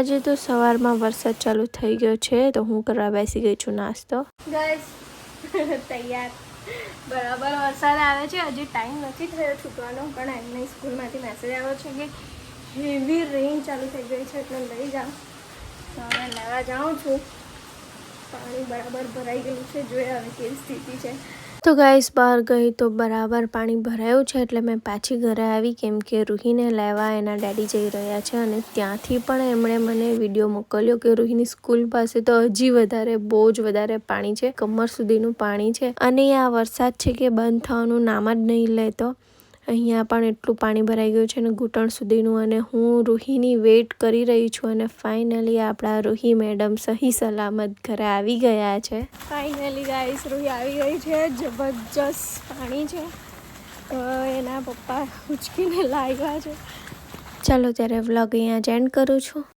આજે તો સવારમાં વરસાદ ચાલુ થઈ ગયો છે તો હું કરવા બેસી ગઈ છું નાસ્તો. ગાઈસ તૈયાર. બરાબર વરસાદ આવે છે. હજી ટાઈમ નથી થયો છૂટવાનો પણ એમને સ્કૂલમાંથી મેસેજ આવ્યો છે કે હેવી રેઇન ચાલુ થઈ ગઈ છે એટલે લઈ જાઓ. તો હવે લેવા જાઉં છું. પાણી બરાબર ભરાઈ ગયું છે. જોઈએ હવે કેવી સ્થિતિ છે. તો ગાઈસ બહાર ગઈ તો બરાબર પાણી ભરાયું છે એટલે મેં પાછી ઘરે આવી કેમ કે રૂહીને લેવા એના ડેડી જઈ રહ્યા છે અને ત્યાંથી પણ એમણે મને વિડીયો મોકલ્યો કે રૂહીની સ્કૂલ પાસે તો હજી વધારે બહુ જ વધારે પાણી છે. કમર સુધીનું પાણી છે અને આ વરસાદ છે કે બંધ થવાનું નામ જ નહીં લેતો. અહીંયા પણ એટલું પાણી ભરાઈ ગયું છે ને ઘૂંટણ સુધીનું અને હું રૂહીની વેઇટ કરી રહી છું અને ફાઇનલી આપણા રૂહી મેડમ સહી સલામત ઘરે આવી ગયા છે. ફાઇનલી ગાઈસ રૂહી આવી ગઈ છે. જબરજસ્ત પાણી છે તો એના પપ્પા ઉચકીને લાવ્યા છે. ચાલો ત્યારે વ્લોગ અહીંયા જ એન્ડ કરું છું.